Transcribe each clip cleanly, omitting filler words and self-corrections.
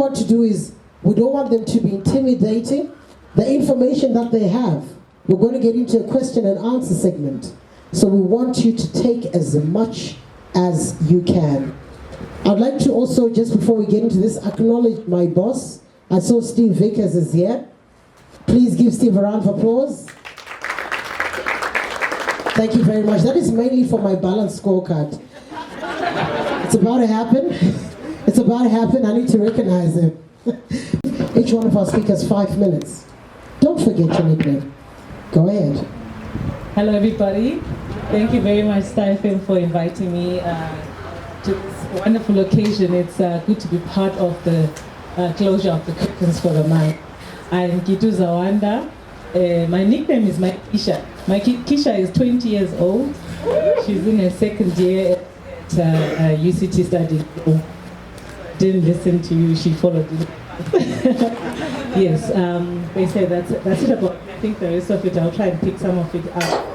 want to do is, we don't want them to be intimidating. The information that they have, we're going to get into a question and answer segment. So we want you to take as much as you can. I'd like to also, just before we get into this, acknowledge my boss. I saw Steve Vickers is here. Please give Steve a round of applause. Thank you very much. That is mainly for my balanced scorecard. It's about to happen. It's about to happen. I need to recognize him. Each one of our speakers 5 minutes. Don't forget your nickname. Go ahead. Hello, everybody. Thank you very much, Stephen, for inviting me to this wonderful occasion. It's good to be part of the closure of the curtains for the month. I'm Gitu Zawanda. My nickname is my Kisha. My Kisha is 20 years old. She's in her second year at UCT studying. Didn't listen to you, she followed you. Yes, they say that's it about. I think the rest of it, I'll try and pick some of it up,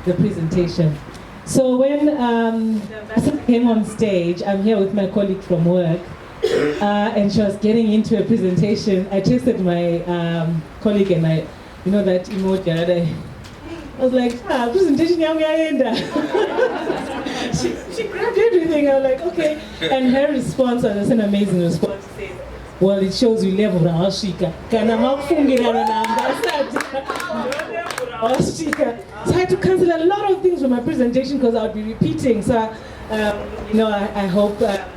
the presentation. So when the ambassador came on stage, I'm here with my colleague from work, and she was getting into a presentation. I texted my colleague and I, you know that emoji, and I was like, presentation, she grabbed everything. I was like, okay. And her response was an amazing response. She said, well, it shows you level Rashika. So I had to cancel a lot of things from my presentation because I would be repeating. So, you know, I hope at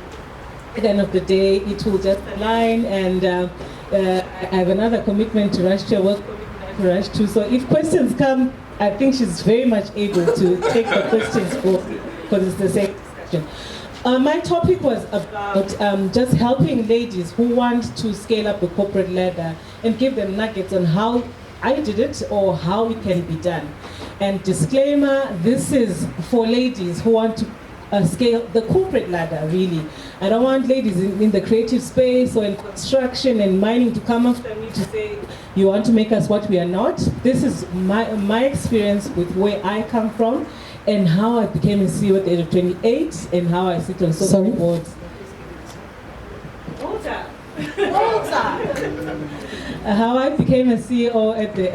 the end of the day it will just align. And I have another commitment to rush to work to rush to. So if questions come, I think she's very much able to take the questions because it's the same discussion. My topic was about just helping ladies who want to scale up the corporate ladder and give them nuggets on how I did it or how it can be done. And disclaimer, this is for ladies who want to scale the corporate ladder, really. I don't want ladies in the creative space or in construction and mining to come after me to say, you want to make us what we are not. This is my experience with where I come from and how I became a CEO at the age of 28 and how I sit on so many boards. How I became a CEO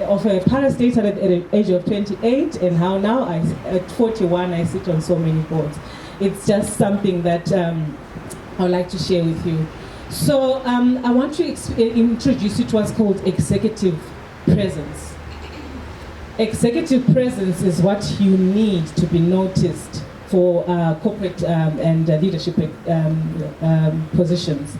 of a parastatal at the age of 28 and how now at 41 I sit on so many boards. It's just something that I would like to share with you. So I want to introduce you to what's called executive presence. Executive presence is what you need to be noticed for corporate and leadership positions.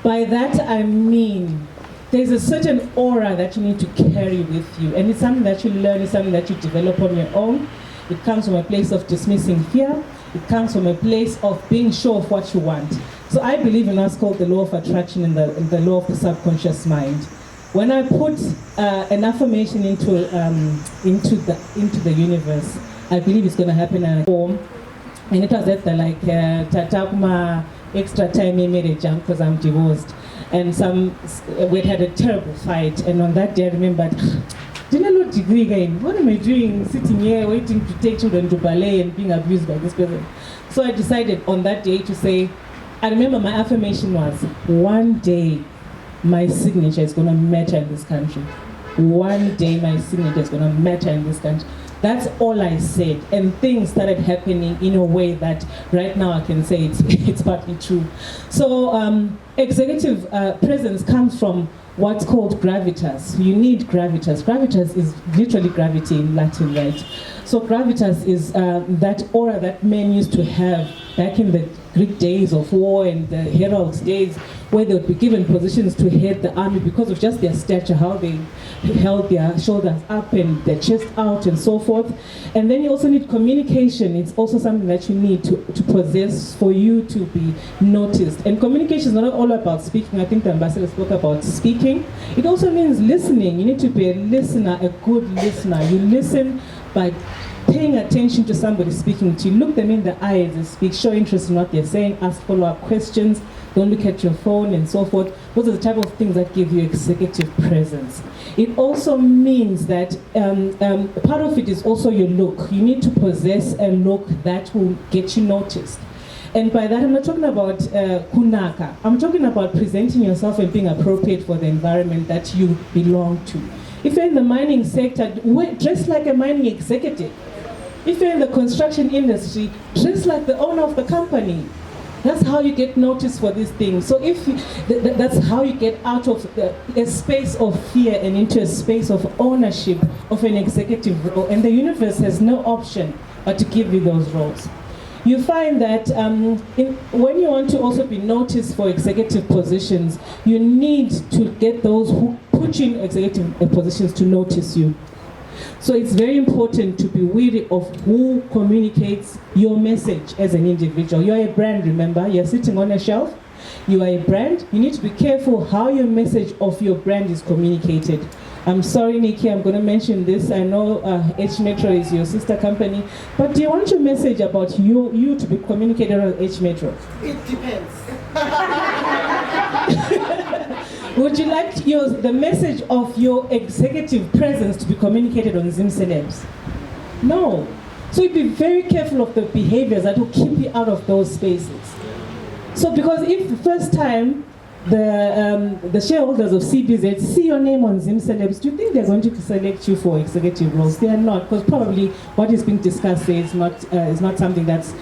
By that I mean there's a certain aura that you need to carry with you, and it's something that you learn, it's something that you develop on your own. It comes from a place of dismissing fear. It comes from a place of being sure of what you want. So I believe in what's called the law of attraction and the law of the subconscious mind. When I put an affirmation into the universe, I believe it's going to happen in a form. And it was at the Tatakuma extra time in marriage because I'm divorced. And we had a terrible fight. And on that day I remembered, didn't I not degree again? What am I doing sitting here waiting to take children to ballet and being abused by this person? So I decided on that day to say, I remember my affirmation was, one day my signature is going to matter in this country. One day my signature is going to matter in this country. That's all I said. And things started happening in a way that right now I can say it's partly true. So executive presence comes from what's called gravitas. You need gravitas. Gravitas is literally gravity in Latin, right? So gravitas is that aura that men used to have back in the Greek days of war and the heralds' days, where they would be given positions to head the army because of just their stature, how they held their shoulders up and their chest out and so forth. And then you also need communication. It's also something that you need to possess for you to be noticed. And communication is not all about speaking. I think the ambassador spoke about speaking. It also means listening. You need to be a listener, a good listener. You listen by paying attention to somebody speaking to you. Look them in the eye as they speak, show interest in what they're saying, ask follow-up questions, don't look at your phone and so forth. Those are the type of things that give you executive presence. It also means that part of it is also your look. You need to possess a look that will get you noticed. And by that, I'm not talking about kunaka. I'm talking about presenting yourself and being appropriate for the environment that you belong to. If you're in the mining sector, dress like a mining executive. If you're in the construction industry, dress like the owner of the company. That's how you get noticed for these things. So that's how you get out of a space of fear and into a space of ownership of an executive role. And the universe has no option but to give you those roles. You find that when you want to also be noticed for executive positions, you need to get those who put you in executive positions to notice you. So it's very important to be wary of who communicates your message as an individual. You're a brand, remember? You're sitting on a shelf. You are a brand. You need to be careful how your message of your brand is communicated. I'm sorry, Nikki, I'm going to mention this. I know H Metro is your sister company, but do you want your message about you to be communicated on H Metro? It depends. Would you like the message of your executive presence to be communicated on Zim Celebs? No. So you'd be very careful of the behaviors that will keep you out of those spaces. So because if the first time the shareholders of CBZ see your name on Zim Celebs, do you think they're going to select you for executive roles? They are not, because probably what is being discussed there is not something that's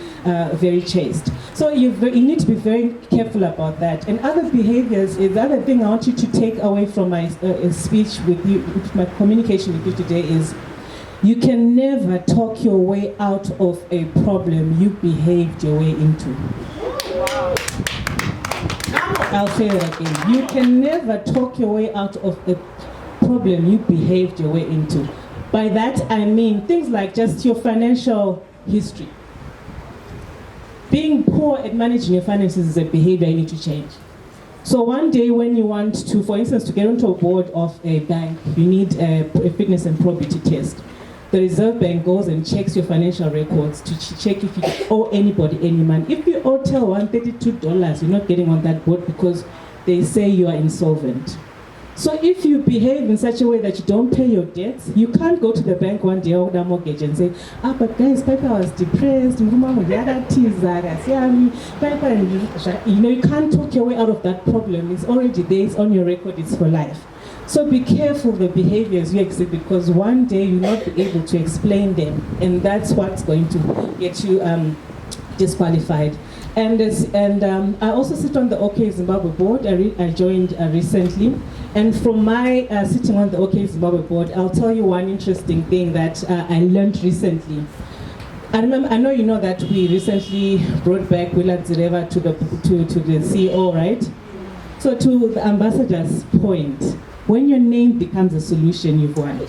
very chaste. So you need to be very careful about that. And other behaviors is the other thing I want you to take away from my speech with you, my communication with you today is, you can never talk your way out of a problem you behaved your way into. Wow. I'll say that again. You can never talk your way out of a problem you behaved your way into. By that I mean things like just your financial history. Being poor at managing your finances is a behavior you need to change. So one day when you want to, for instance, to get onto a board of a bank, you need a fitness and probity test. The Reserve Bank goes and checks your financial records to check if you owe anybody any money. If you owe Tel $132, you're not getting on that board because they say you are insolvent. So if you behave in such a way that you don't pay your debts, you can't go to the bank one day or the mortgage and say, but guys, Papa was depressed, you know, you can't talk your way out of that problem. It's already there, it's on your record, it's for life. So be careful the behaviors you exhibit, because one day you'll not be able to explain them, and that's what's going to get you disqualified. And I also sit on the OK Zimbabwe board. I joined recently, and from my sitting on the OK Zimbabwe board, I'll tell you one interesting thing that I learned recently. I know you know that we recently brought back Willard Zireva to the CEO, right? So to the ambassador's point, when your name becomes a solution, you've won.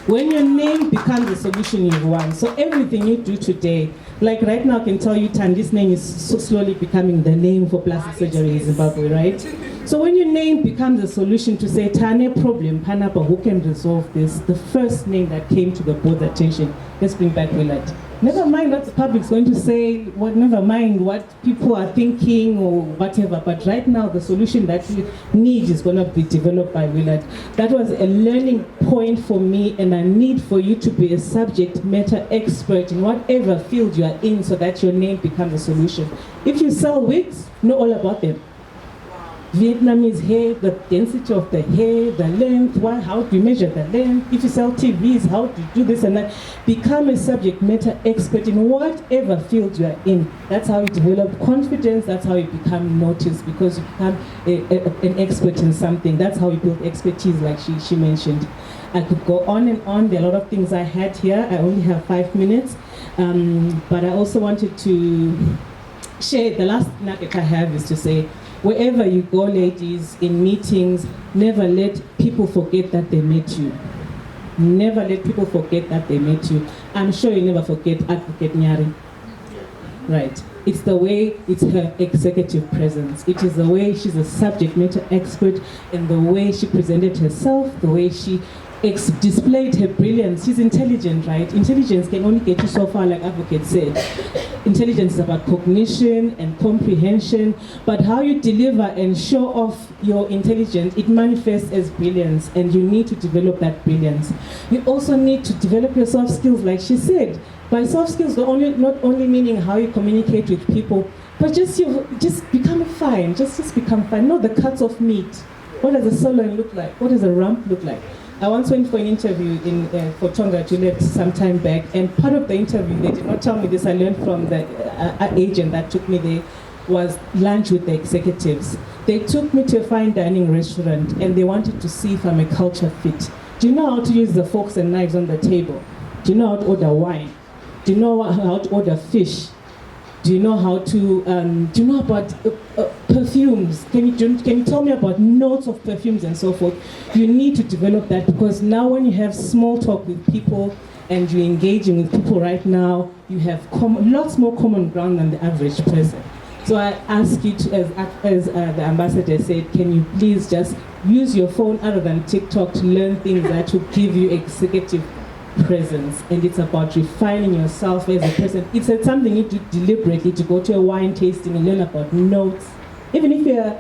When your name becomes a solution, you've won. So everything you do today, like right now I can tell you Tandi's name is so slowly becoming the name for plastic surgery in Zimbabwe, right? So when your name becomes a solution to say, Tane problem, Panapa, who can resolve this? The first name that came to the board's attention, let's bring back Willard. Never mind what the public's going to say, never mind what people are thinking or whatever, but right now the solution that you need is going to be developed by Willard. That was a learning point for me, and a need for you to be a subject matter expert in whatever field you are in so that your name becomes a solution. If you sell wigs, know all about them. Vietnamese hair, the density of the hair, the length, how do you measure the length? If you sell TVs, how do you do this and that? Become a subject matter expert in whatever field you are in. That's how you develop confidence, that's how you become noticed, because you become an expert in something. That's how you build expertise, like she mentioned. I could go on and on. There are a lot of things I had here. I only have 5 minutes. But I also wanted to share, the last nugget I have is to say, wherever you go, ladies, in meetings, never let people forget that they met you. Never let people forget that they met you. I'm sure you never forget Advocate Nyari. Right. It's the way, it's her executive presence. It is the way she's a subject matter expert, and the way she presented herself, the way she displayed her brilliance. She's intelligent, right? Intelligence can only get you so far, like Advocate said. Intelligence is about cognition and comprehension, but how you deliver and show off your intelligence, it manifests as brilliance, and you need to develop that brilliance. You also need to develop your soft skills, like she said. By soft skills, not only meaning how you communicate with people, but just become fine. Just become fine. Know the cuts of meat. What does a sirloin look like? What does a rump look like? I once went for an interview for Tonga Juliet some time back, and part of the interview, they did not tell me this, I learned from the agent that took me there, was lunch with the executives. They took me to a fine dining restaurant, and they wanted to see if I'm a culture fit. Do you know how to use the forks and knives on the table? Do you know how to order wine? Do you know how to order fish? Do you know how to, do you know about perfumes? Can you tell me about notes of perfumes and so forth? You need to develop that, because now when you have small talk with people and you're engaging with people right now, you have lots more common ground than the average person. So I ask you to, as the ambassador said, can you please just use your phone other than TikTok to learn things that will give you executive presence, and it's about refining yourself as a person. It's something you do deliberately, to go to a wine tasting and learn about notes. Even if you're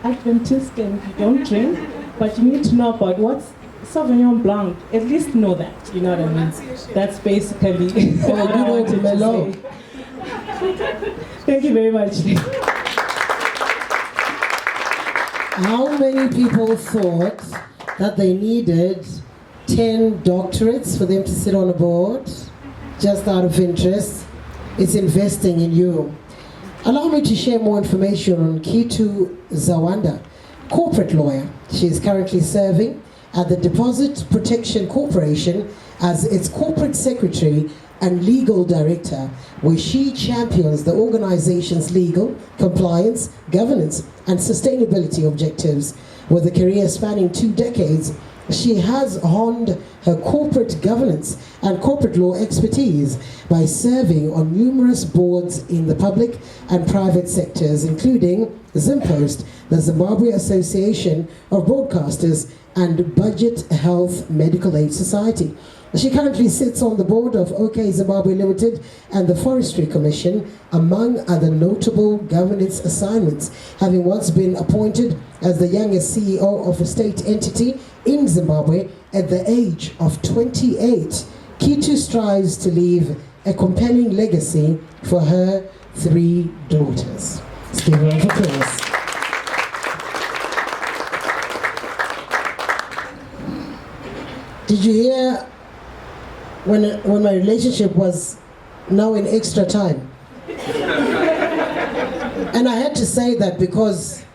Adventist and you don't drink, but you need to know about what's Sauvignon Blanc. At least know that, you know what I mean? That's basically what I wanted to say. Thank you very much. How many people thought that they needed 10 doctorates for them to sit on a board? Just out of interest. It's investing in you. Allow me to share more information on Kitu Zawanda, corporate lawyer. She is currently serving at the Deposit Protection Corporation as its corporate secretary and legal director, where she champions the organization's legal, compliance, governance, and sustainability objectives. With a career spanning 2 decades, she has honed her corporate governance and corporate law expertise by serving on numerous boards in the public and private sectors, including Zimpost, the Zimbabwe Association of Broadcasters, and Budget Health Medical Aid Society. She currently sits on the board of OK Zimbabwe Limited and the Forestry Commission, among other notable governance assignments, having once been appointed as the youngest CEO of a state entity in Zimbabwe at the age of 28. Kitu strives to leave a compelling legacy for her 3 daughters. Let's give her a applause. Did you hear when my relationship was now in extra time? And I had to say that because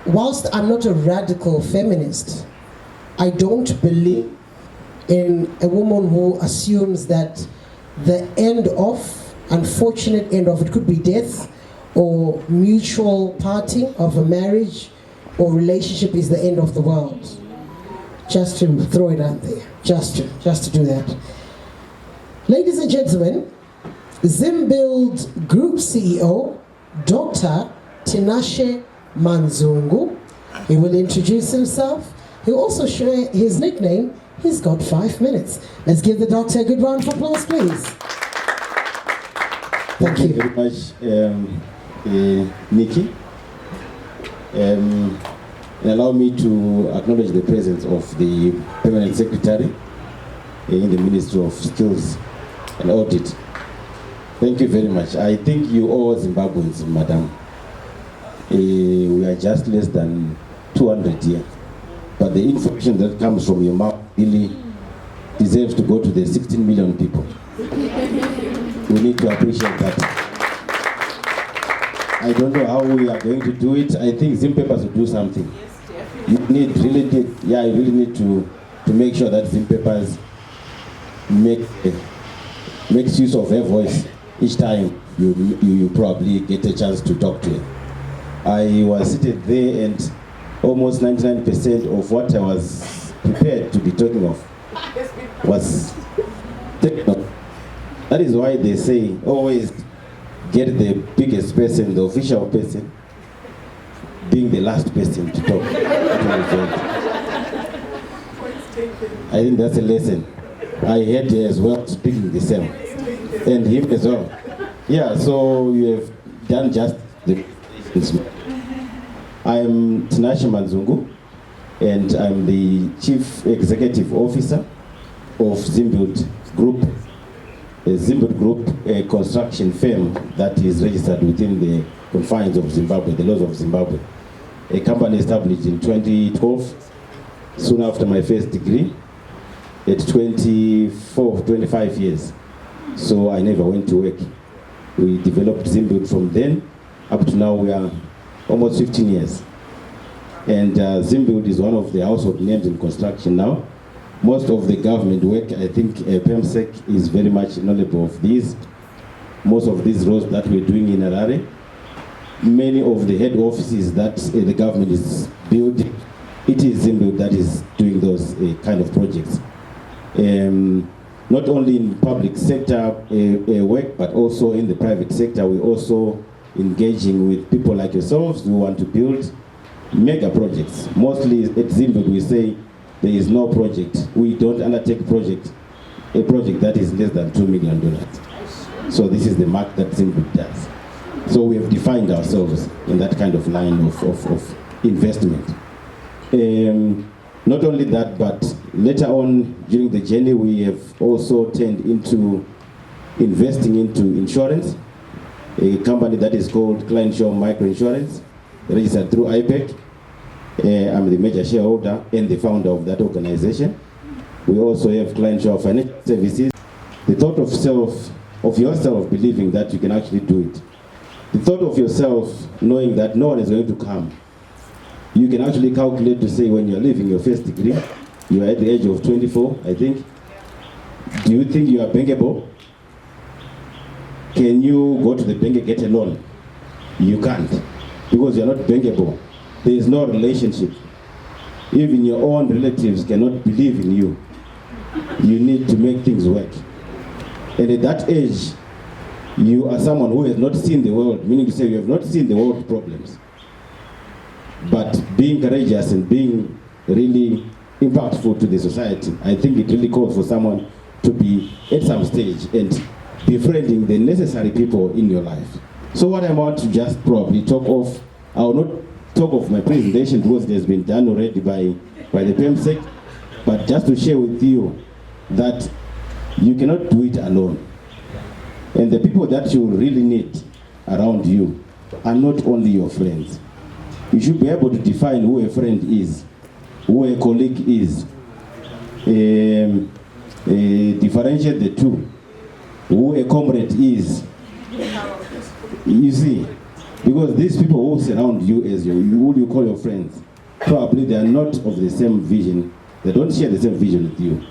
whilst I'm not a radical feminist, I don't believe in a woman who assumes that the end of, unfortunate end of, it could be death or mutual parting of a marriage or relationship, is the end of the world. Just to throw it out there, just to do that. Ladies and gentlemen, Zimbuild Group CEO, Dr. Tinashe Manzungu. He will introduce himself. He'll also share his nickname. He's got 5 minutes. Let's give the doctor a good round of applause, please. Thank you very much, Nikki. And allow me to acknowledge the presence of the Permanent Secretary in the Ministry of Skills and Audit. Thank you very much. I think you all Zimbabweans, madam. We are just less than 200 here. But the information that comes from your mouth really deserves to go to the 16 million people. We need to appreciate that. I don't know how we are going to do it. I think Zim Papers will do something. You really need to make sure that Zim Papers makes use of her voice each time you probably get a chance to talk to her. I was seated there and almost 99% of what I was prepared to be talking of was technical. That is why they say always get the biggest person, the official person, being the last person to talk. I think that's a lesson. I heard her as well speaking the same, and him as well. Yeah, so you have done just the. I'm Tinashe Manzungu, and I'm the Chief Executive Officer of Zimbuild Group. Zimbabwe Group, a construction firm that is registered within the confines of Zimbabwe, the laws of Zimbabwe. A company established in 2012, soon after my first degree, at 25 years. So I never went to work. We developed Zimbabwe from then up to now. We are almost 15 years. And Zimbabwe is one of the household names in construction now. Most of the government work, I think PEMSEC is very much knowledgeable of these. Most of these roads that we're doing in Harare, many of the head offices that the government is building, it is Zimbabwe that is doing those kind of projects. Not only in public sector work, but also in the private sector. We're also engaging with people like yourselves who want to build mega projects. Mostly at Zimbabwe, we say there is no project. We don't undertake a project that is less than $2 million. So this is the mark that Zimbabwe does. So we have defined ourselves in that kind of line of investment. Not only that, but later on during the journey, we have also turned into investing into insurance, a company that is called Client-Shaw Microinsurance, registered through IPEC. I'm the major shareholder and the founder of that organization. We also have Client-Shaw Financial Services. The thought of yourself believing that you can actually do it. The thought of yourself knowing that no one is going to come. You can actually calculate to say when you're leaving your first degree, you are at the age of 24, I think. Do you think you are bankable? Can you go to the bank and get a loan? You can't, because you're not bankable. There is no relationship. Even your own relatives cannot believe in you. You need to make things work. And at that age, you are someone who has not seen the world, meaning to say you have not seen the world problems. But being courageous and being really impactful to the society, I think it really calls for someone to be at some stage and befriending the necessary people in your life. So what I want to just probably talk of, I will not talk of my presentation because it has been done already by the PEMSEC, but just to share with you that you cannot do it alone. And the people that you really need around you are not only your friends. You should be able to define who a friend is, who a colleague is, differentiate the two, who a comrade is. You see, because these people who surround you as who you call your friends, probably they are not of the same vision. They don't share the same vision with you.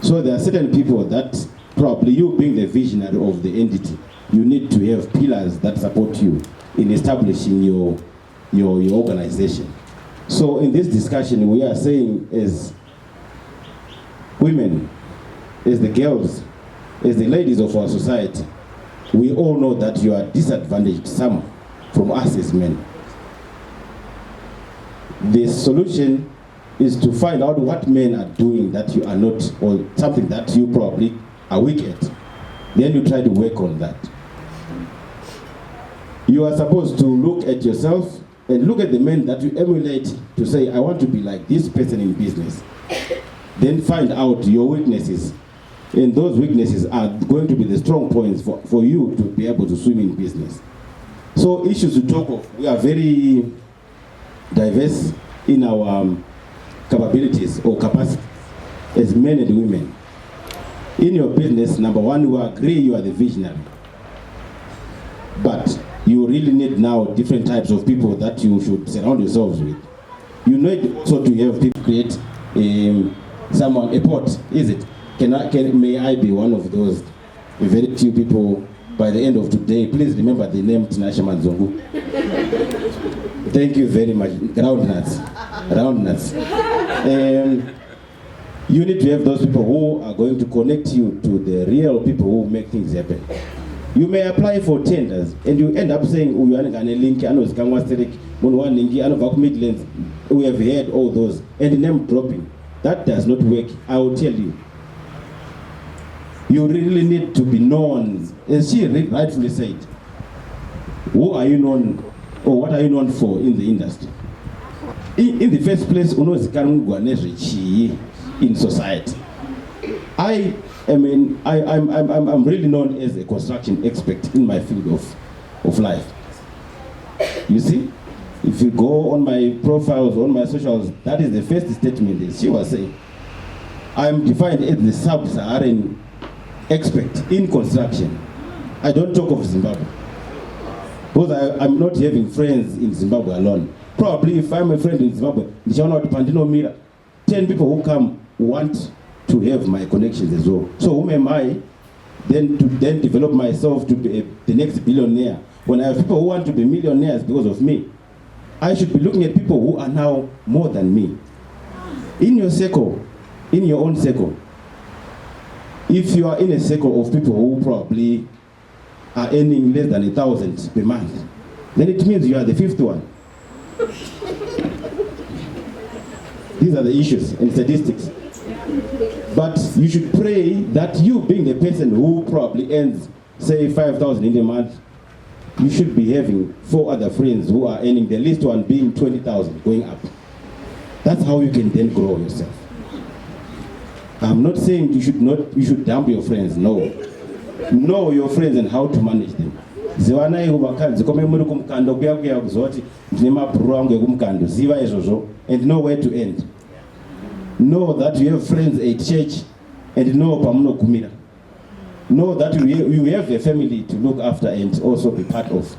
So there are certain people that probably you being the visionary of the entity, you need to have pillars that support you in establishing your organization. So in this discussion, we are saying as women, as the girls, as the ladies of our society, we all know that you are disadvantaged some from us as men. The solution is to find out what men are doing that you are not, or something that you probably are weak at. Then you try to work on that. You are supposed to look at yourself and look at the men that you emulate to say, I want to be like this person in business. Then find out your weaknesses. And those weaknesses are going to be the strong points for you to be able to swim in business. So issues to talk of, we are very diverse in our capabilities or capacity as men and women. In your business, number one, we agree you are the visionary. But you really need now different types of people that you should surround yourselves with. You need also to have people create someone, a pot, is it? May I be one of those very few people by the end of today? Please remember the name Tinashe Manzungu. Thank you very much. Groundnuts. You need to have those people who are going to connect you to the real people who make things happen. You may apply for tenders and you end up saying, we have heard all those, and name dropping. That does not work, I will tell you. You really need to be known, as she rightfully said. Who are you known, or what are you known for in the industry? In the first place, in society. I I mean, I'm really known as a construction expert in my field of life. You see, if you go on my profiles, on my socials, that is the first statement that she was saying. I'm defined as the sub-Saharan expert in construction. I don't talk of Zimbabwe. Because I'm not having friends in Zimbabwe alone. Probably if I'm a friend in Zimbabwe, 10 people who come want to have my connections as well. So whom am I then to then develop myself to be the next billionaire? When I have people who want to be millionaires because of me, I should be looking at people who are now more than me. In your circle, in your own circle, if you are in a circle of people who probably are earning less than 1,000 per month, then it means you are the fifth one. These are the issues and statistics. But you should pray that you, being the person who probably earns, say, 5,000 in a month, you should be having 4 other friends who are earning, the least one being 20,000 going up. That's how you can then grow yourself. I'm not saying you should dump your friends, no. Know your friends and how to manage them. Zivanai huvakadzi kome muri kumukando kuya kuzoti ndine mabhuru angu ekumukando, ziva izvozvo and know where to end. Know that you have friends at church and know pamunogumira. Know that you have a family to look after and also be part of.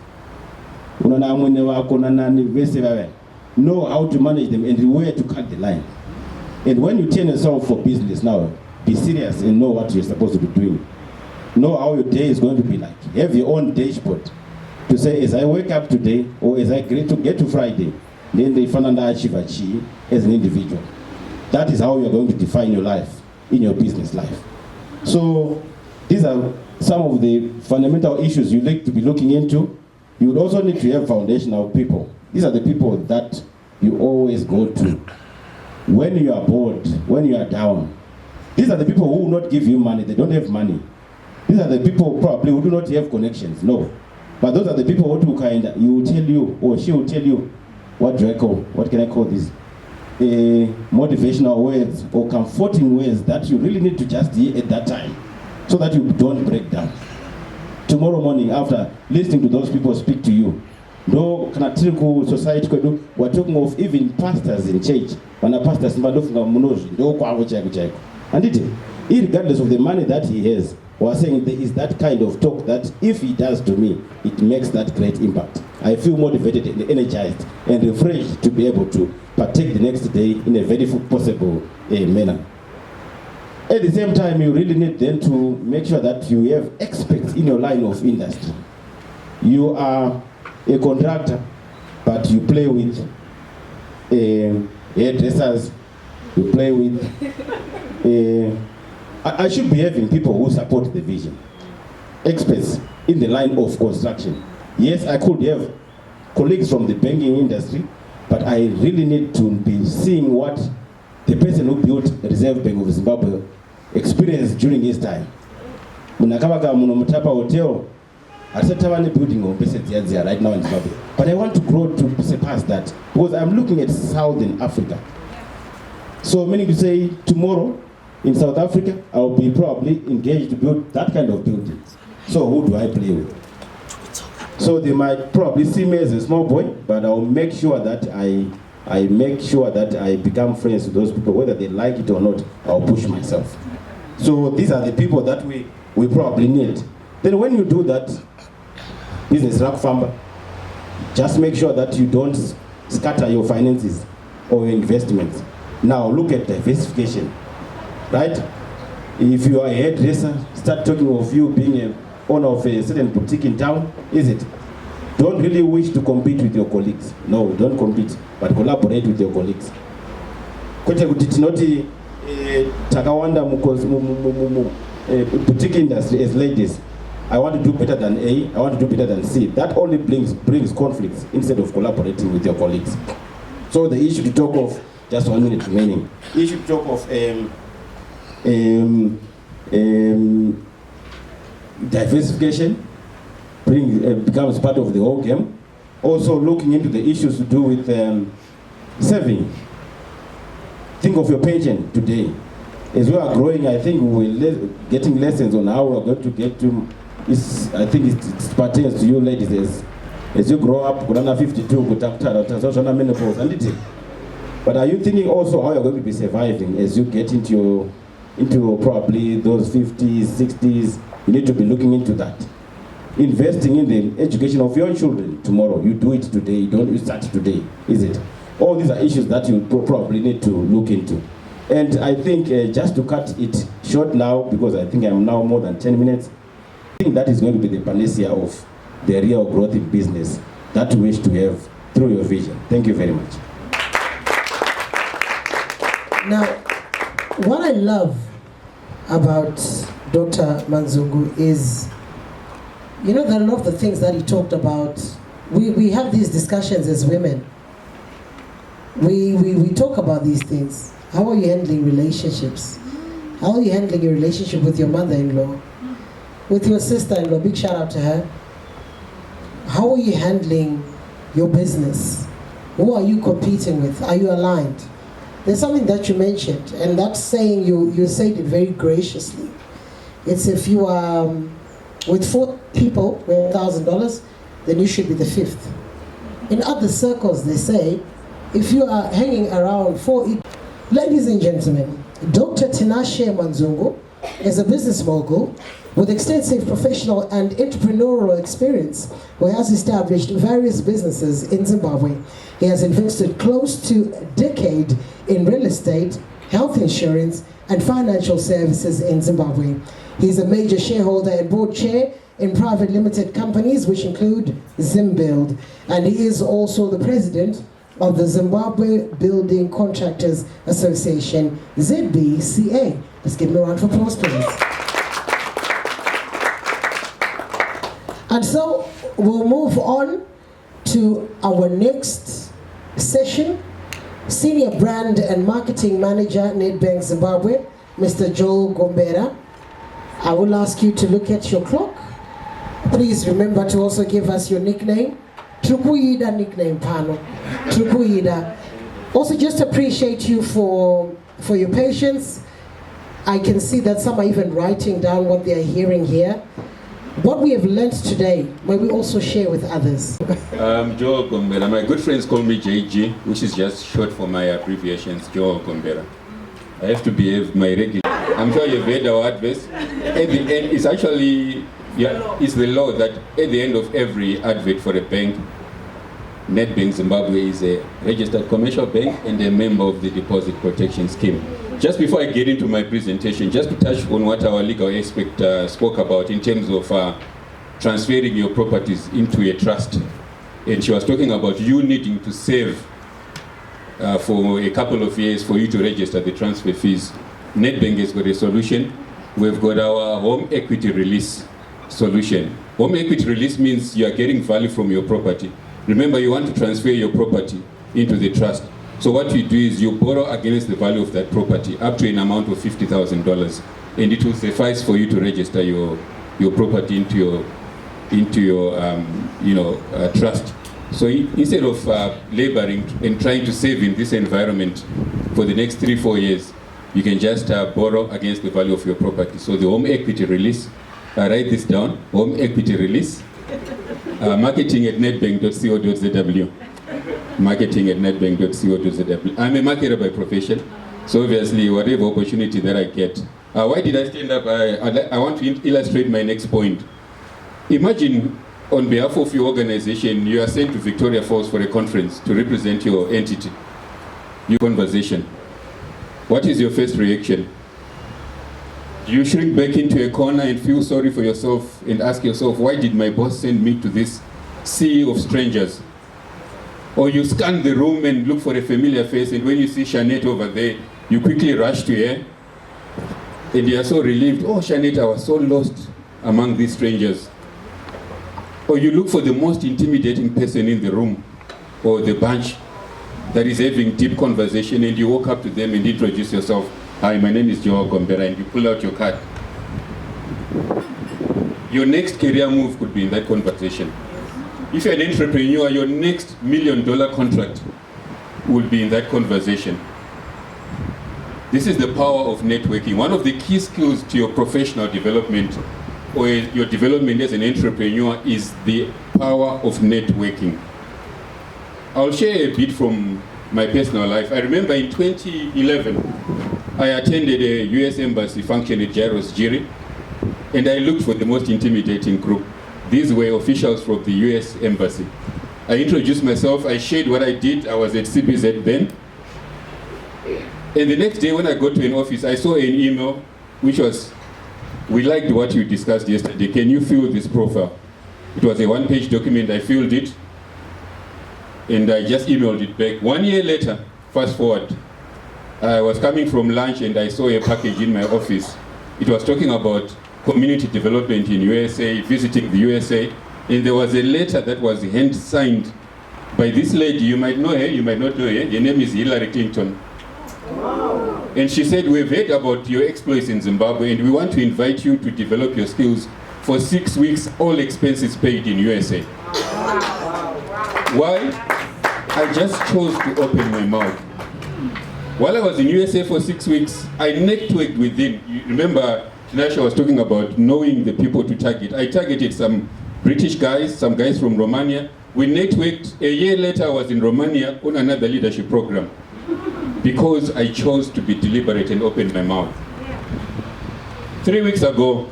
Know how to manage them and where to cut the line. And when you turn yourself for business now, be serious and know what you're supposed to be doing. Know how your day is going to be like. Have your own dashboard to say, as I wake up today or as I get to Friday, then they find out achieve as an individual. That is how you're going to define your life in your business life. So these are some of the fundamental issues you need to be looking into. You would also need to have foundational people. These are the people that you always go to when you are bored, when you are down. These are the people who will not give you money. They don't have money. These are the people probably who do not have connections. No. But those are the people who do kind of, you will tell you, or she will tell you, what do I call, what can I call this? Motivational words or comforting words that you really need to just hear at that time so that you don't break down. Tomorrow morning after listening to those people speak to you, no canatical society, we're talking of even pastors in church. When a pastor and regardless of the money that he has, we're saying there is that kind of talk that if he does to me, it makes that great impact. I feel motivated and energized and refreshed to be able to partake the next day in a very possible manner. At the same time, you really need then to make sure that you have experts in your line of industry. You are a contractor, but you play with hairdressers, you play with... I should be having people who support the vision. Experts in the line of construction. Yes, I could have colleagues from the banking industry, but I really need to be seeing what the person who built the Reserve Bank of Zimbabwe experienced during his time. Munakabaka Munomutapa Hotel, I said Tavani building of business right now in Zimbabwe. But I want to grow to surpass that because I'm looking at Southern Africa. So meaning to say tomorrow in South Africa, I'll be probably engaged to build that kind of building. So who do I play with? So they might probably see me as a small boy, but I'll make sure that I make sure that I become friends with those people, whether they like it or not. I'll push myself. So these are the people that we probably need. Then when you do that, business rock farmer, just make sure that you don't scatter your finances or your investments. Now look at diversification, right? If you are a hairdresser, start talking of you being an owner of a certain boutique in town, is it? Don't really wish to compete with your colleagues. No, don't compete, but collaborate with your colleagues. Kote kuti tinoti takawanda boutique industry as ladies. I want to do better than A, I want to do better than C. That only brings conflicts instead of collaborating with your colleagues. So the issue to talk of, just 1 minute remaining, issue to talk of diversification becomes part of the whole game. Also looking into the issues to do with saving. Think of your pension today. as we are growing, I think we're getting lessons on how we're going to get to. I think it pertains to you ladies as you grow up. Kurana 52, menopause, and it. But are you thinking also how you're going to be surviving as you get into probably those 50s, 60s? You need to be looking into that. Investing in the education of your children tomorrow. You do it today, you start today, is it? All these are issues that you probably need to look into. And I think just to cut it short now, because I think I'm now more than 10 minutes, I think that is going to be the panacea of the real growth in business that you wish to have through your vision. Thank you very much. Now, what I love about Dr. Manzungu is, you know, that a lot of the things that he talked about, we have these discussions as women. We talk about these things. How are you handling relationships? How are you handling your relationship with your mother-in-law? With your sister-in-law, big shout out to her. How are you handling your business? Who are you competing with? Are you aligned? There's something that you mentioned, and that saying, you said it very graciously. It's if you are with 4 people with $1,000, then you should be the 5th. In other circles, they say, if you are hanging around 4... Ladies and gentlemen, Dr. Tinashe Manzungu is a business mogul with extensive professional and entrepreneurial experience who has established various businesses in Zimbabwe. He has invested close to a decade in real estate, health insurance, and financial services in Zimbabwe. He's a major shareholder and board chair in private limited companies, which include Zimbuild. And he is also the president of the Zimbabwe Building Contractors Association, ZBCA. Let's give him a round of applause, please. And so we'll move on to our next session. Senior Brand and Marketing Manager, Nedbank Zimbabwe, Mr. Joel Gombera. I will ask you to look at your clock. Please remember to also give us your nickname. Trukuida nickname, Pano. Trukuida. Also, just appreciate you for your patience. I can see that some are even writing down what they are hearing here. What we have learned today, may we also share with others. Joel Gombera. My good friends call me JG, which is just short for my abbreviations, Joel Gombera. I have to behave my regular. I'm sure you've heard our adverts. At the end, it's actually, it's the law that at the end of every advert for a bank, Nedbank Zimbabwe is a registered commercial bank and a member of the Deposit Protection Scheme. Just before I get into my presentation, just to touch on what our legal expert spoke about in terms of transferring your properties into a trust. And she was talking about you needing to save for a couple of years for you to register the transfer fees. Nedbank has got a solution. We've got our home equity release solution. Home equity release means you are getting value from your property. Remember, you want to transfer your property into the trust. So what you do is you borrow against the value of that property up to an amount of $50,000, and it will suffice for you to register your property into your trust. So instead of laboring and trying to save in this environment for the next 3-4 years, you can just borrow against the value of your property. So the home equity release, write this down, home equity release, marketing at nedbank.co.zw. Marketing at nedbank.co.zw. I'm a marketer by profession, so obviously whatever opportunity that I get. Why did I stand up? I want to illustrate my next point. Imagine on behalf of your organization, you are sent to Victoria Falls for a conference to represent your entity, your conversation. What is your first reaction? Do you shrink back into a corner and feel sorry for yourself and ask yourself, why did my boss send me to this sea of strangers? Or you scan the room and look for a familiar face, and when you see Shanette over there, you quickly rush to her, and you are so relieved, oh Shanette, I was so lost among these strangers. Or you look for the most intimidating person in the room, or the bunch that is having deep conversation, and you walk up to them and introduce yourself. Hi, my name is Joel Gombera, and you pull out your card. Your next career move could be in that conversation. If you're an entrepreneur, your next $1 million contract will be in that conversation. This is the power of networking. One of the key skills to your professional development or your development as an entrepreneur is the power of networking. I'll share a bit from my personal life. I remember in 2011, I attended a US Embassy function at Jairus Jiri, and I looked for the most intimidating group. These were officials from the US Embassy. I introduced myself, I shared what I did. I was at CBZ then. And the next day when I got to an office, I saw an email which was, "We liked what you discussed yesterday. Can you fill this profile?" It was a one-page document. I filled it, and I just emailed it back. 1 year later, fast forward, I was coming from lunch and I saw a package in my office. It was talking about community development in USA, visiting the USA, and there was a letter that was hand-signed by this lady. You might know her, you might not know her. Her name is Hillary Clinton. And she said, "We've heard about your exploits in Zimbabwe and we want to invite you to develop your skills for 6 weeks, all expenses paid in USA." Why? I just chose to open my mouth. While I was in USA for 6 weeks, I networked within. You remember, Tinashe was talking about knowing the people to target. I targeted some British guys, some guys from Romania. We networked. A year later, I was in Romania on another leadership program because I chose to be deliberate and open my mouth. 3 weeks ago,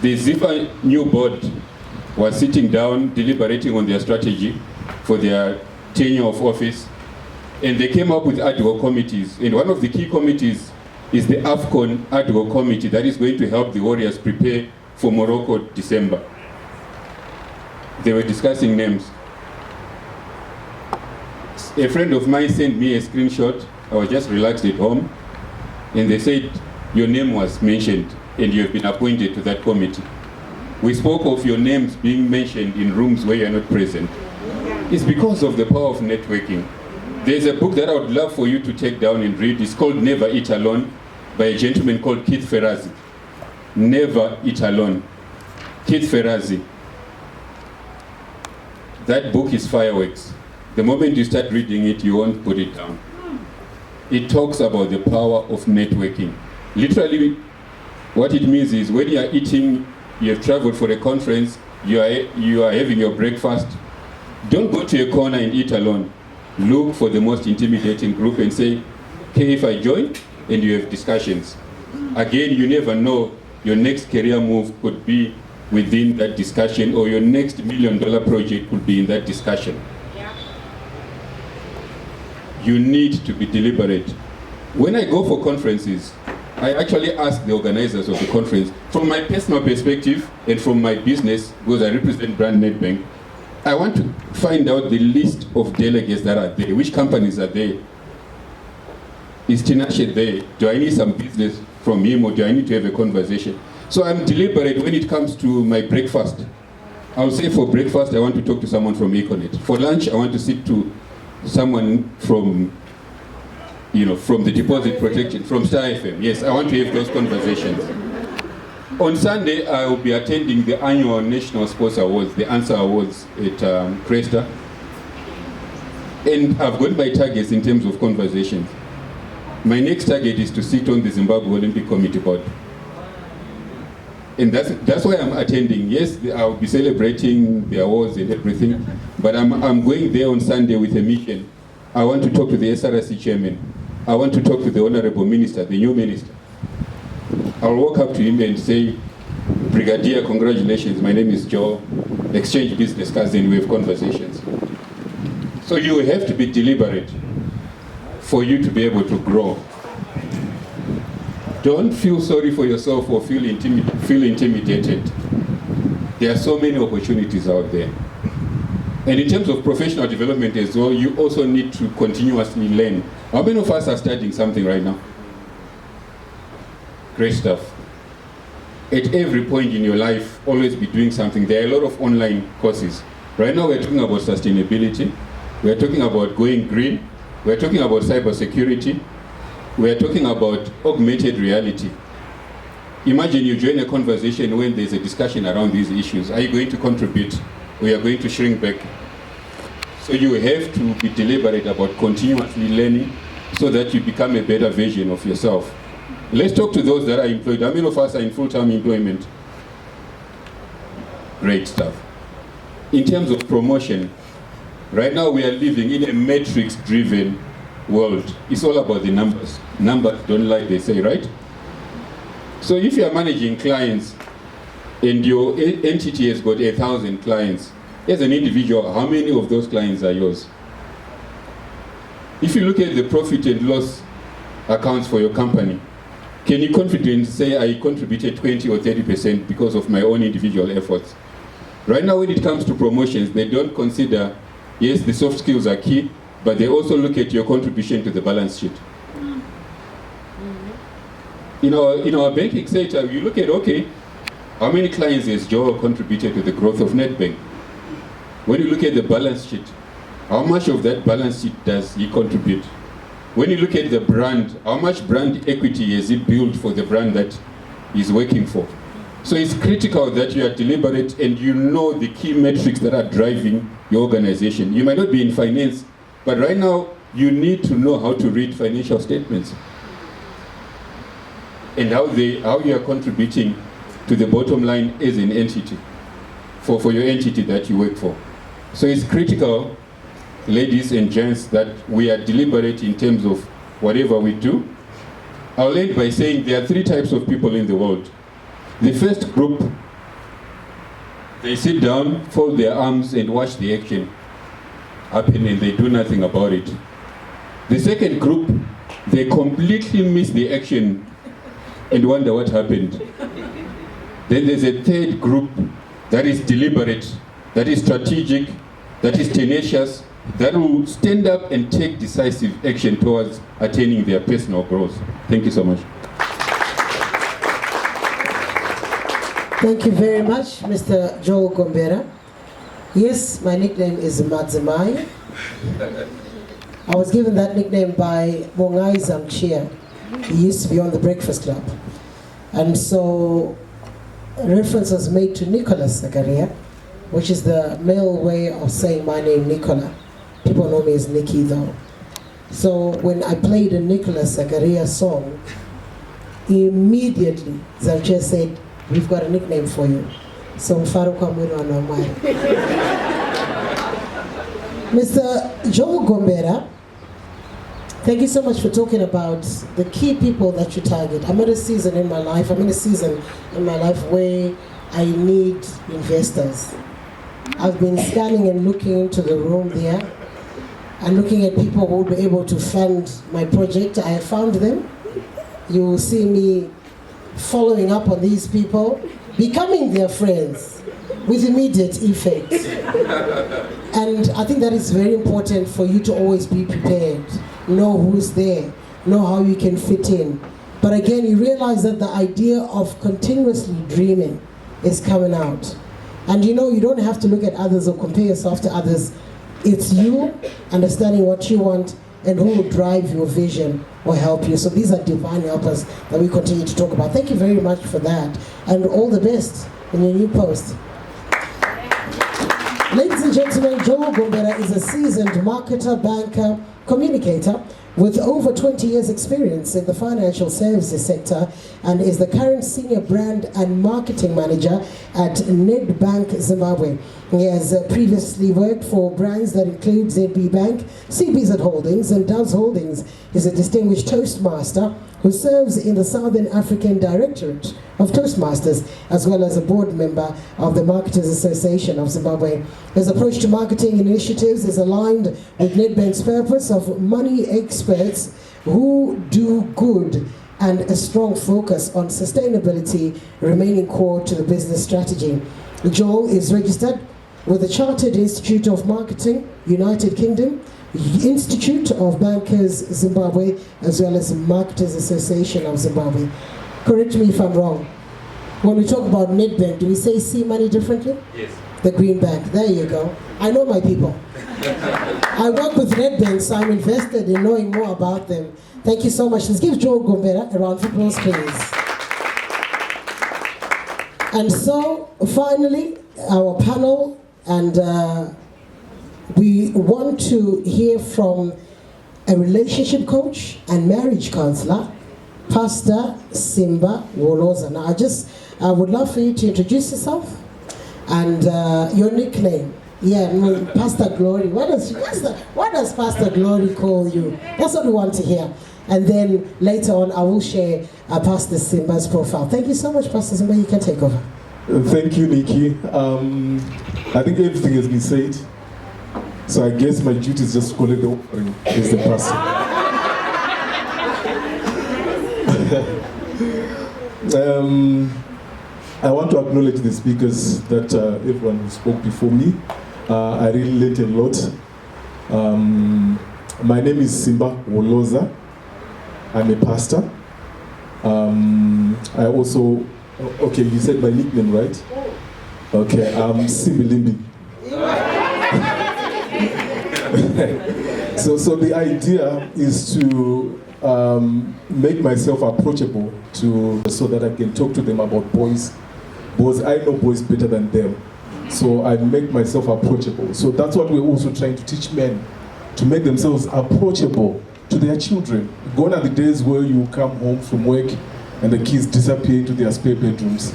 the Zifa new board was sitting down, deliberating on their strategy for their tenure of office, and they came up with ad hoc committees. And one of the key committees is the AFCON ad hoc committee that is going to help the Warriors prepare for Morocco December. They were discussing names. A friend of mine sent me a screenshot. I was just relaxed at home, and they said, "Your name was mentioned and you have been appointed to that committee. We spoke of your names being mentioned in rooms where you are not present." It's because of the power of networking. There's a book that I would love for you to take down and read. It's called Never Eat Alone by a gentleman called Keith Ferrazzi. Never Eat Alone. Keith Ferrazzi. That book is fireworks. The moment you start reading it, you won't put it down. It talks about the power of networking. Literally, what it means is when you are eating, you have traveled for a conference, you are having your breakfast, don't go to a corner and eat alone. Look for the most intimidating group and say, "Okay, if I join," and you have discussions. Again, you never know, your next career move could be within that discussion, or your next $1 million project could be in that discussion. You need to be deliberate. When I go for conferences, I actually ask the organizers of the conference, from my personal perspective and from my business, because I represent Brand Nedbank, I want to find out the list of delegates that are there. Which companies are there? Is Tinashe there? Do I need some business from him, or do I need to have a conversation? So I'm deliberate when it comes to my breakfast. I'll say for breakfast, I want to talk to someone from Econet. For lunch, I want to sit to someone from, from the Deposit Protection, from Star FM. Yes, I want to have those conversations. On Sunday, I will be attending the annual National Sports Awards, the ANSWER Awards at Cresta. And I've got my targets in terms of conversations. My next target is to sit on the Zimbabwe Olympic Committee board. And that's why I'm attending. Yes, I'll be celebrating the awards and everything, but I'm going there on Sunday with a mission. I want to talk to the SRC chairman. I want to talk to the honorable minister, the new minister. I'll walk up to him and say, "Brigadier, congratulations, my name is Joe. Exchange business cards and we have conversations." So you have to be deliberate for you to be able to grow. Don't feel sorry for yourself or feel intimidated. There are so many opportunities out there. And in terms of professional development as well, you also need to continuously learn. How many of us are studying something right now? Great stuff. At every point in your life, always be doing something. There are a lot of online courses. Right now we're talking about sustainability. We're talking about going green. We're talking about cybersecurity. We're talking about augmented reality. Imagine you join a conversation when there's a discussion around these issues. Are you going to contribute, or are you going to shrink back? So you have to be deliberate about continuously learning so that you become a better version of yourself. Let's talk to those that are employed. How many of us are in full-time employment? Great stuff. In terms of promotion, right now we are living in a matrix-driven world. It's all about the numbers. Numbers don't lie, they say, right? So if you are managing clients and your entity has got 1,000 clients, as an individual, how many of those clients are yours? If you look at the profit and loss accounts for your company, can you confidently say I contributed 20 or 30% because of my own individual efforts? Right now, when it comes to promotions, they don't consider, yes, the soft skills are key, but they also look at your contribution to the balance sheet. In our banking sector, you look at, okay, how many clients has Joe contributed to the growth of NetBank? When you look at the balance sheet, how much of that balance sheet does he contribute? When you look at the brand, how much brand equity has he built for the brand that he's working for? So it's critical that you are deliberate and you know the key metrics that are driving your organization. You might not be in finance, but right now you need to know how to read financial statements and how you are contributing to the bottom line as an entity for your entity that you work for. So it's critical, ladies and gents, that we are deliberate in terms of whatever we do. I'll end by saying there are 3 types of people in the world. The first group, they sit down, fold their arms and watch the action happen and they do nothing about it. The second group, they completely miss the action and wonder what happened. Then there's a third group that is deliberate, that is strategic, that is tenacious, that will stand up and take decisive action towards attaining their personal growth. Thank you so much. Thank you very much, Mr. Joel Gombera. Yes, my nickname is Madzimai. I was given that nickname by Mongai Zamchia. He used to be on the Breakfast Club. And so reference was made to Nicholas Zakaria, which is the male way of saying my name, Nicola. People know me as Nikki though. So when I played a Nicholas Zakaria song, immediately Zamchia said, "We've got a nickname for you." So Mr. Joel Gombera, thank you so much for talking about the key people that you target. I'm in a season in my life where I need investors. I've been scanning and looking into the room there and looking at people who will be able to fund my project. I have found them. You will see me following up on these people, becoming their friends with immediate effect. And I think that is very important for you to always be prepared. Know who's there, know how you can fit in. But again, you realize that the idea of continuously dreaming is coming out. And you know, you don't have to look at others or compare yourself to others. It's you understanding what you want and who will drive your vision or help you. So these are divine helpers that we continue to talk about. Thank you very much for that. And all the best in your new post. Ladies and gentlemen, Joel Gombera is a seasoned marketer, banker, communicator with over 20 years experience in the financial services sector and is the current senior brand and marketing manager at NetBank Zimbabwe. He has previously worked for brands that include ZB Bank, CBZ Holdings and Doves Holdings. He's a distinguished Toastmaster who serves in the Southern African Directorate of Toastmasters, as well as a board member of the Marketers Association of Zimbabwe. His approach to marketing initiatives is aligned with NetBank's purpose of money experts who do good and a strong focus on sustainability remaining core to the business strategy. Joel is registered with the Chartered Institute of Marketing, United Kingdom, Institute of Bankers Zimbabwe, as well as Marketers Association of Zimbabwe. Correct me if I'm wrong. When we talk about NetBank, do we say C money differently? Yes. The green bank, there you go. I know my people. I work with NetBank, so I'm invested in knowing more about them. Thank you so much. Let's give Joel Gombera a round of applause, please. And so, finally, our panel, and we want to hear from a relationship coach and marriage counselor, Pastor Simba Woloza. Now, I would love for you to introduce yourself and your nickname. Yeah, no, Pastor Glory. What does Pastor Glory call you? That's what we want to hear. And then later on, I will share Pastor Simba's profile. Thank you so much, Pastor Simba. You can take over. Thank you, Nikki. I think everything has been said. So I guess my duty is just to collect the offering as the pastor. I want to acknowledge the speakers that everyone who spoke before me. I really learned a lot. My name is Simba Woloza. I'm a pastor. I also, okay, you said my nickname, right? Okay, I'm Simbilimbi. So the idea is to make myself approachable so that I can talk to them about boys, because I know boys better than them. So I make myself approachable. So that's what we're also trying to teach men, to make themselves approachable to their children. Gone are the days where you come home from work and the kids disappear into their spare bedrooms.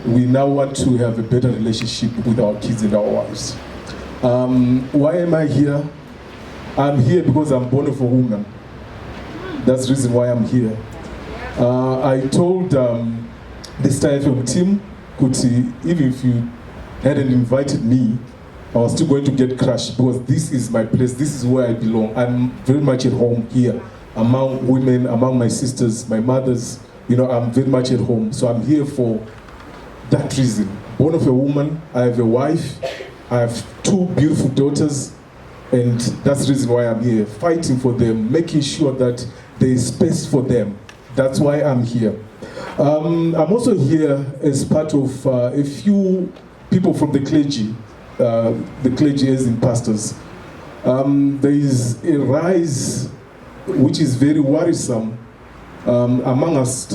We now want to have a better relationship with our kids and our wives. Why am I here? I'm here because I'm born of a woman. That's the reason why I'm here. I told the Star FM team, Kuti, even if you hadn't invited me, I was still going to get crushed because this is my place, this is where I belong. I'm very much at home here, among women, among my sisters, my mothers. You know, I'm very much at home. So I'm here for that reason. Born of a woman, I have a wife, I have 2 beautiful daughters, and that's the reason why I'm here, fighting for them, making sure that there is space for them. That's why I'm here. I'm also here as part of a few people from the clergy as in pastors. There is a rise which is very worrisome among us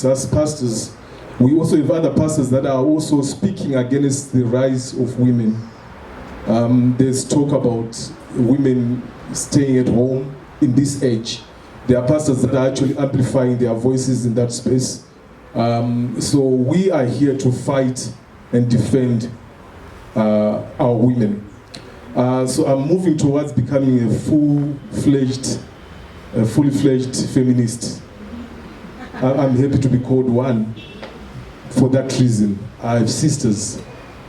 as pastors. We also have other pastors that are also speaking against the rise of women. There's talk about women staying at home in this age. There are pastors that are actually amplifying their voices in that space. So we are here to fight and defend our women. So I'm moving towards becoming a fully fledged feminist. I'm happy to be called one for that reason. I have sisters,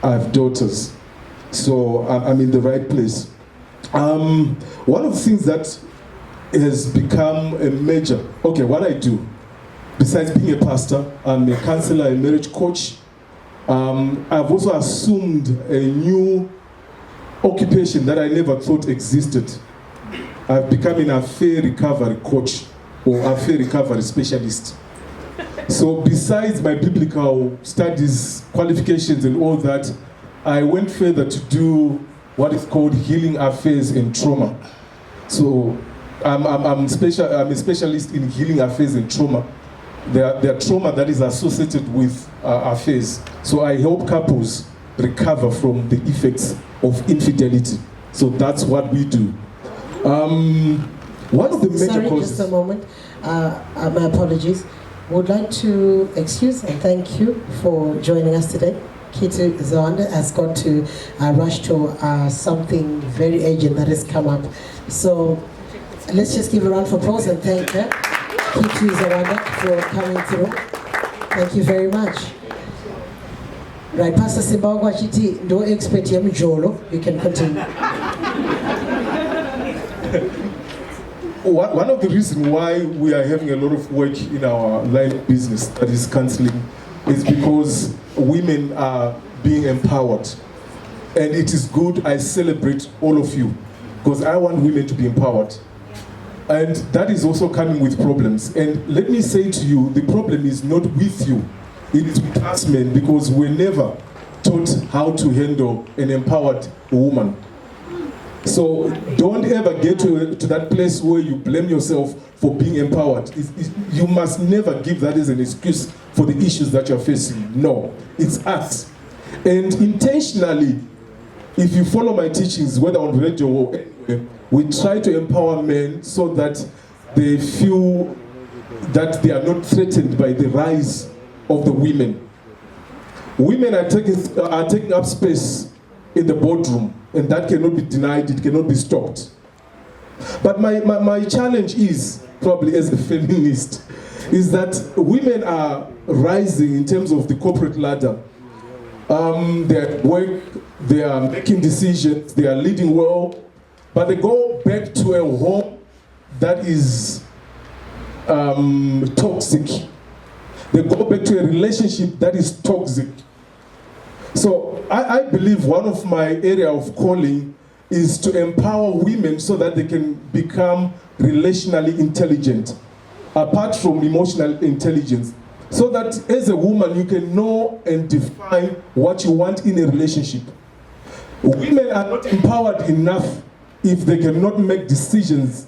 I have daughters, so I'm in the right place. One of the things that has become a major, okay, what I do, besides being a pastor, I'm a counselor, a marriage coach. I've also assumed a new occupation that I never thought existed. I've become an affair recovery coach or affair recovery specialist. So besides my biblical studies, qualifications and all that, I went further to do what is called healing affairs and trauma. So I'm a specialist in healing affairs and trauma. There are trauma that is associated with affairs. So I help couples recover from the effects of infidelity. So that's what we do. One of the major causes... Just a moment. My apologies. Would like to excuse and thank you for joining us today. Kitty Zawanda has got to rush to something very urgent that has come up. So let's just give a round of applause and thank her, Kitty Zawanda, for coming through. Thank you very much. Right, Pastor Simbagwa Chiti, no expert yem jolo. You can continue. One of the reasons why we are having a lot of work in our line of business, that is counseling, is because women are being empowered. And it is good, I celebrate all of you, because I want women to be empowered. And that is also coming with problems. And let me say to you, the problem is not with you, it is with us men, because we're never taught how to handle an empowered woman. So don't ever get to that place where you blame yourself for being empowered. You must never give that as an excuse for the issues that you're facing. No, it's us. And intentionally, if you follow my teachings, whether on radio or anywhere, we try to empower men so that they feel that they are not threatened by the rise of the women. Women are taking up space in the boardroom, and that cannot be denied, it cannot be stopped. But my challenge is, probably as a feminist, is that women are rising in terms of the corporate ladder. They are at work, they are making decisions, they are leading well, but they go back to a home that is toxic. They go back to a relationship that is toxic. So I believe one of my area of calling is to empower women so that they can become relationally intelligent, apart from emotional intelligence. So that as a woman, you can know and define what you want in a relationship. Women are not empowered enough if they cannot make decisions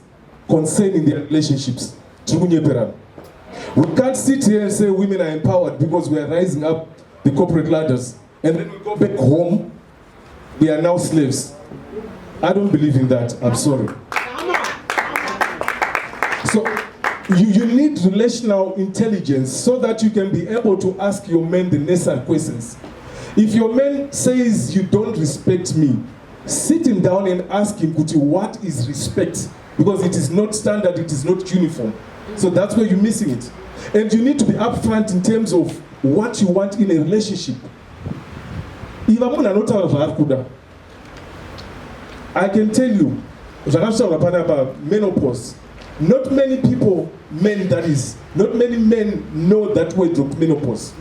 concerning their relationships. We can't sit here and say women are empowered because we are rising up the corporate ladders, and then we go back home, we are now slaves. I don't believe in that, I'm sorry. So you need relational intelligence so that you can be able to ask your men the necessary questions. If your man says you don't respect me, sit him down and ask him, Kuti, what is respect? Because it is not standard, it is not uniform. So that's where you're missing it. And you need to be upfront in terms of what you want in a relationship. I can tell you, about menopause. Not many people, not many men know that word of menopause.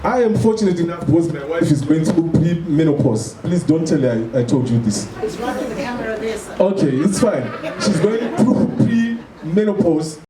I am fortunate enough because my wife is going through pre-menopause. Please don't tell her I told you this. It's right in the camera there, sir. Okay, it's fine. She's going through pre-menopause.